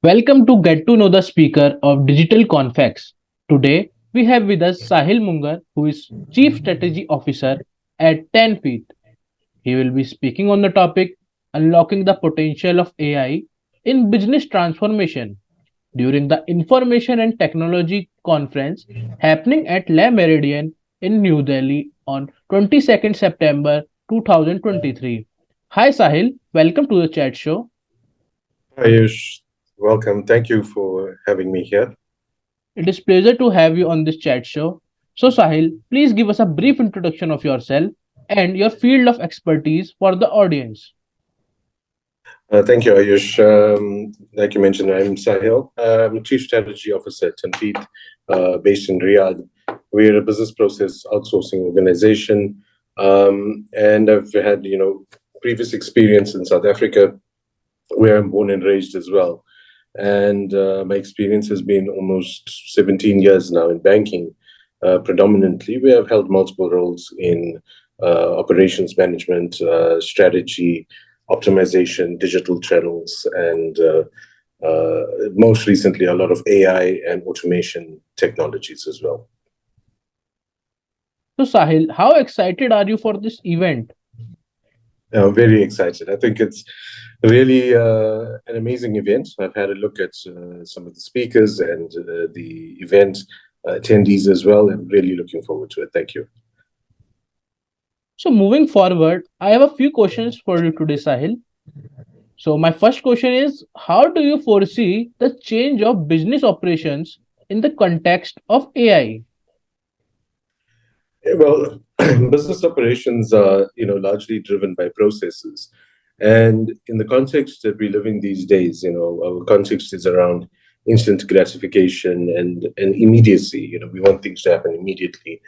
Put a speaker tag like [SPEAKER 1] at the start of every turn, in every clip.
[SPEAKER 1] Welcome to Get to Know the Speaker of DIGITALCONFEX. Today, we have with us Sahil Mungar, who is Chief Strategy Officer at Tanfeeth. He will be speaking on the topic Unlocking the Potential of AI in Business Transformation during the Information and Technology Conference happening at Le Méridien in New Delhi on 22nd September 2023. Hi Sahil, welcome to the chat show.
[SPEAKER 2] Hi, Ayush. Welcome. Thank you for having me here.
[SPEAKER 1] It is pleasure to have you on this chat show. So Sahil, please give us a brief introduction of yourself and your field of expertise for the audience.
[SPEAKER 2] Thank you, Ayush. Like you mentioned, I'm Sahil. I'm Chief Strategy Officer at Tanfeeth, based in Riyadh. We're a business process outsourcing organization, and I've had previous experience in South Africa, where I'm born and raised as well. And my experience has been almost 17 years now in banking, predominantly. We have held multiple roles in operations management, strategy, optimization, digital channels, and most recently, a lot of AI and automation technologies as well.
[SPEAKER 1] So Sahil, how excited are you for this event?
[SPEAKER 2] Very excited. I think it's really an amazing event. I've had a look at some of the speakers and the event attendees as well. I'm really looking forward to it. Thank you.
[SPEAKER 1] So moving forward, I have a few questions for you today, Sahil. So my first question is, how do you foresee the change of business operations in the context of AI?
[SPEAKER 2] Yeah, well, business operations are, largely driven by processes. And in the context that we live in these days, our context is around instant gratification and immediacy. We want things to happen immediately.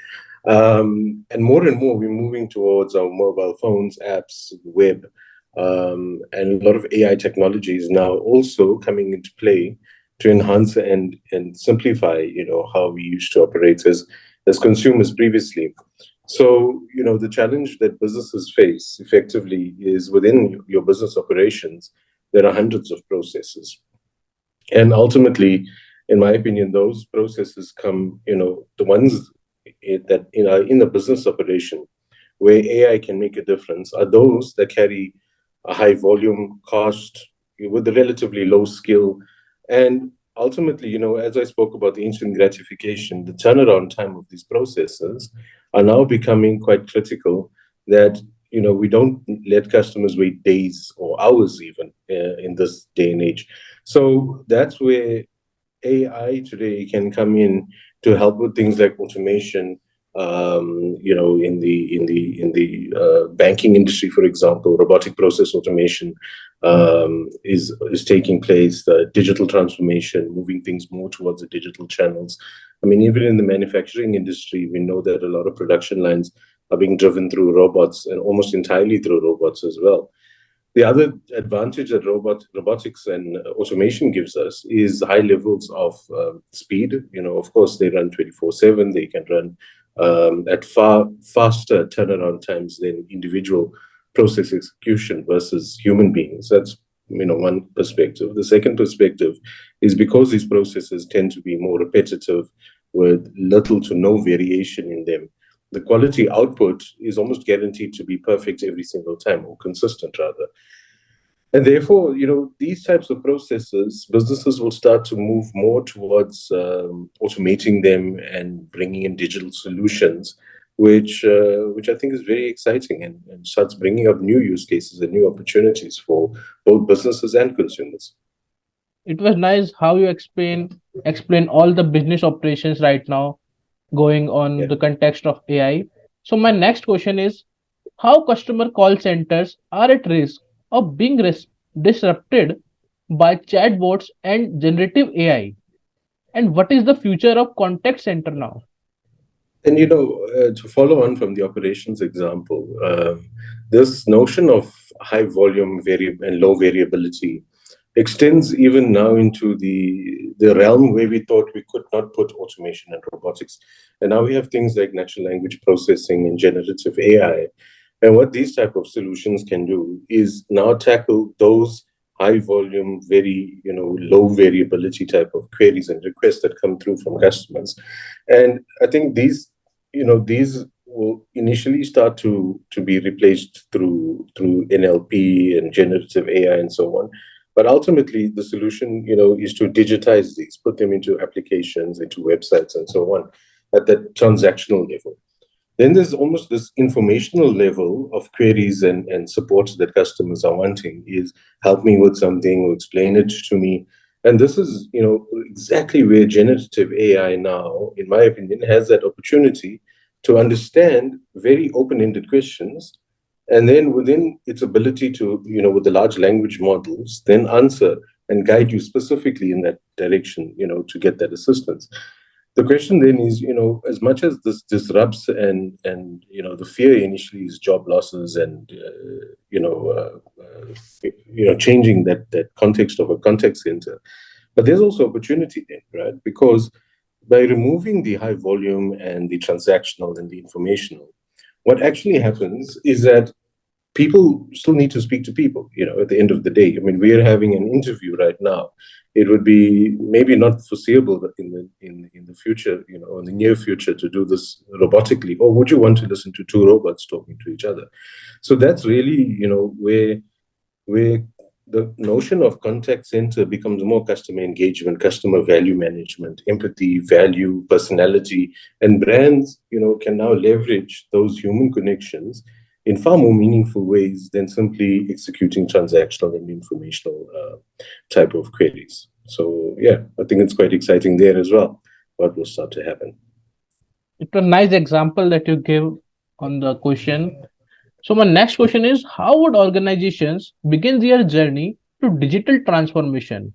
[SPEAKER 2] And more, we're moving towards our mobile phones, apps, web, and a lot of AI technologies now also coming into play to enhance and simplify, how we used to operate as consumers previously. So, the challenge that businesses face effectively is within your business operations, there are hundreds of processes. And ultimately, in my opinion, those processes come, the ones that in a business operation where AI can make a difference are those that carry a high volume cost with a relatively low skill. And ultimately, as I spoke about the instant gratification, the turnaround time of these processes are now becoming quite critical that, we don't let customers wait days or hours even in this day and age. So that's where AI today can come in to help with things like automation. In the banking industry, for example, robotic process automation is taking place. The digital transformation, moving things more towards the digital channels. I mean, even in the manufacturing industry, we know that a lot of production lines are being driven through robots and almost entirely through robots as well. The other advantage that robotics and automation gives us is high levels of speed. Of course, they run 24/7. They can run at far faster turnaround times than individual process execution versus human beings. That's one perspective. The second perspective is because these processes tend to be more repetitive with little to no variation in them, the quality output is almost guaranteed to be perfect every single time, or consistent rather. And therefore, these types of processes, businesses will start to move more towards automating them and bringing in digital solutions, which I think is very exciting and starts bringing up new use cases and new opportunities for both businesses and consumers.
[SPEAKER 1] It was nice how you explain all the business operations right now going on
[SPEAKER 2] Yeah.
[SPEAKER 1] the context of AI. So my next question is, how customer call centers are at risk of being disrupted by chatbots and generative AI, and what is the future of contact center now?
[SPEAKER 2] And to follow on from the operations example, this notion of high volume and low variability extends even now into the realm where we thought we could not put automation and robotics. And now we have things like natural language processing and generative AI. And what these type of solutions can do is now tackle those high volume, very, low variability type of queries and requests that come through from customers. And I think these will initially start to be replaced through NLP and generative AI and so on. But ultimately, the solution, is to digitize these, put them into applications, into websites, and so on, at that transactional level. Then there's almost this informational level of queries and supports that customers are wanting is help me with something or explain it to me. And this is, exactly where generative AI now, in my opinion, has that opportunity to understand very open-ended questions. And then within its ability to, with the large language models, then answer and guide you specifically in that direction, to get that assistance. The question then is, as much as this disrupts and the fear initially is job losses and changing that context of a contact center, but there's also opportunity there, right? Because by removing the high volume and the transactional and the informational, what actually happens is that people still need to speak to people, at the end of the day. I mean, we are having an interview right now. It would be maybe not foreseeable that in the future, in the near future, to do this robotically. Or would you want to listen to two robots talking to each other? So that's really, where the notion of contact center becomes more customer engagement, customer value management, empathy, value, personality, and brands, can now leverage those human connections in far more meaningful ways than simply executing transactional and informational type of queries. So yeah, I think it's quite exciting there as well, what will start to happen.
[SPEAKER 1] It's a nice example that you give on the question. So my next question is, how would organizations begin their journey to digital transformation?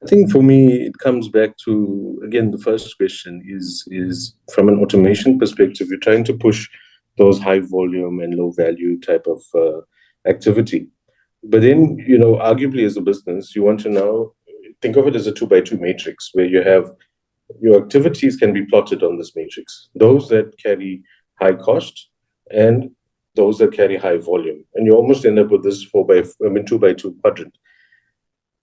[SPEAKER 2] I think for me, it comes back to, again, the first question is from an automation perspective, you're trying to push those high volume and low value type of activity. But then, arguably as a business, you want to now think of it as a 2 by 2 matrix where you have your activities can be plotted on this matrix, those that carry high cost and those that carry high volume. And you almost end up with this 2 by 2 quadrant.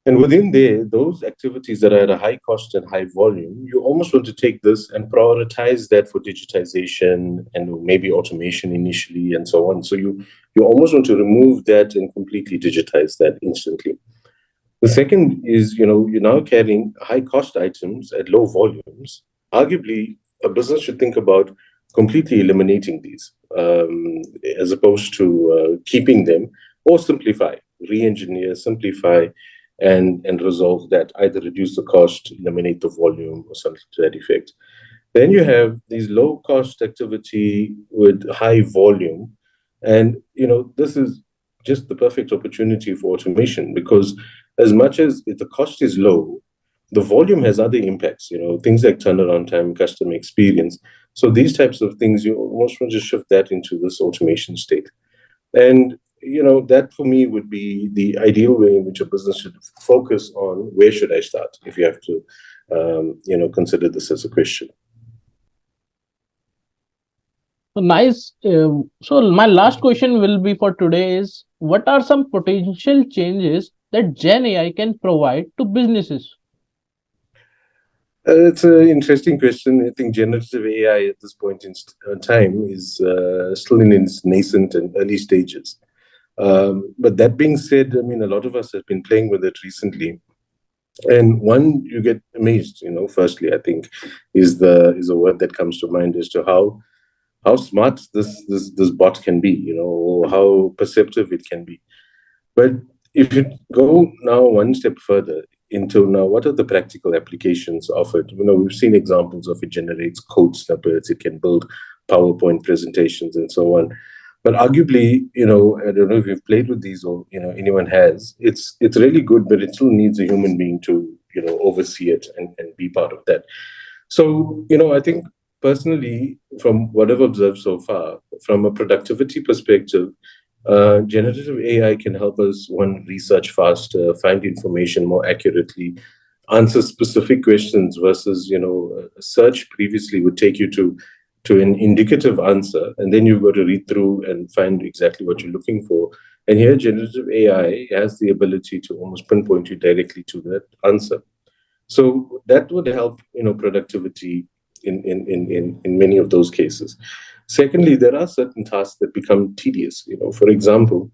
[SPEAKER 2] And within there, those activities that are at a high cost and high volume, you almost want to take this and prioritize that for digitization and maybe automation initially and so on. So you almost want to remove that and completely digitize that instantly. The second is, you're now carrying high cost items at low volumes. Arguably, a business should think about completely eliminating these as opposed to keeping them, or simplify, re-engineer, simplify, and resolve that, either reduce the cost, eliminate the volume, or something to that effect. Then you have these low cost activity with high volume. And, this is just the perfect opportunity for automation, because as much as if the cost is low, the volume has other impacts, things like turnaround time, customer experience. So these types of things, you almost want to shift that into this automation state. And that for me would be the ideal way in which a business should focus on where should I start, if you have to consider this as a question.
[SPEAKER 1] So nice. So my last question will be for today is, what are some potential changes that Gen AI can provide to businesses?
[SPEAKER 2] It's an interesting question. I think generative AI at this point in time is still in its nascent and early stages. But that being said, I mean, a lot of us have been playing with it recently. And one, you get amazed, firstly, I think, is a word that comes to mind as to how smart this bot can be, or how perceptive it can be. But if you go now one step further into now, what are the practical applications of it? We've seen examples of it generates code snippets, it can build PowerPoint presentations and so on. But arguably, I don't know if you've played with these or anyone has. It's really good, but it still needs a human being to oversee it and be part of that. So I think personally, from what I've observed so far, from a productivity perspective, generative AI can help us, one, research faster, find information more accurately, answer specific questions versus, a search previously would take you to an indicative answer, and then you've got to read through and find exactly what you're looking for. And here, generative AI has the ability to almost pinpoint you directly to that answer. So that would help, productivity in many of those cases. Secondly, there are certain tasks that become tedious. For example,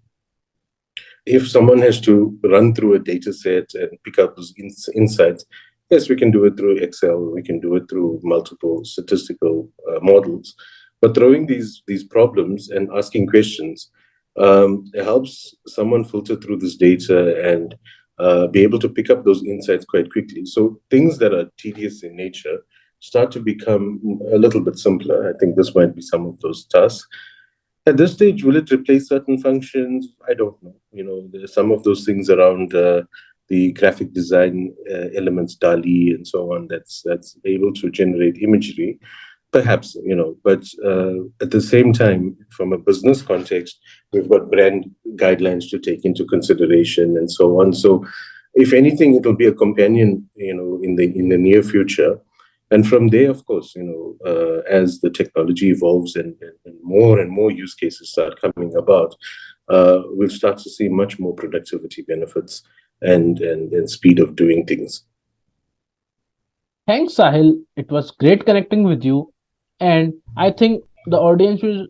[SPEAKER 2] if someone has to run through a data set and pick up those insights, yes, we can do it through Excel, we can do it through multiple statistical models. But throwing these problems and asking questions helps someone filter through this data and be able to pick up those insights quite quickly. So things that are tedious in nature start to become a little bit simpler. I think this might be some of those tasks. At this stage, will it replace certain functions? I don't know. There's some of those things around the graphic design elements, DALI, and so on. That's able to generate imagery, perhaps. But at the same time, from a business context, we've got brand guidelines to take into consideration, and so on. So, if anything, it'll be a companion, in the near future. And from there, of course, as the technology evolves and more use cases start coming about, we'll start to see much more productivity benefits and speed of doing things.
[SPEAKER 1] Thanks, Sahil. It was great connecting with you, and I think the audience will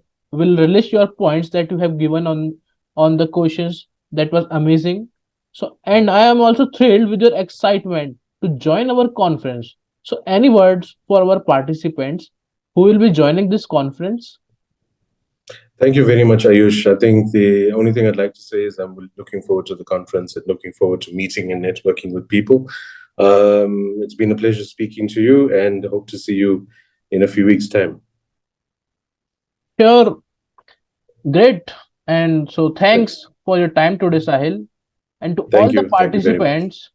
[SPEAKER 1] relish your points that you have given on the questions. That was amazing. So, and I am also thrilled with your excitement to join our conference. So, any words for our participants who will be joining this conference?
[SPEAKER 2] Thank you very much, Ayush. I think the only thing I'd like to say is I'm looking forward to the conference and looking forward to meeting and networking with people. It's been a pleasure speaking to you, and hope to see you in a few weeks' time.
[SPEAKER 1] Sure, great. And so, thanks for your time today, Sahil. And to all
[SPEAKER 2] Thank
[SPEAKER 1] the
[SPEAKER 2] you. Thank you very much.
[SPEAKER 1] participants,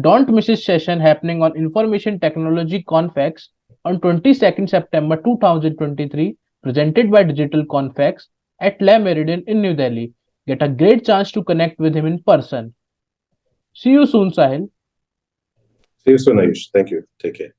[SPEAKER 1] don't miss this session happening on Information Technology Confex on 22nd September 2023, presented by Digital Confex at Le Meridian in New Delhi. Get a great chance to connect with him in person. See you soon, Sahil.
[SPEAKER 2] See you soon, Ayush. Thank you. Take care.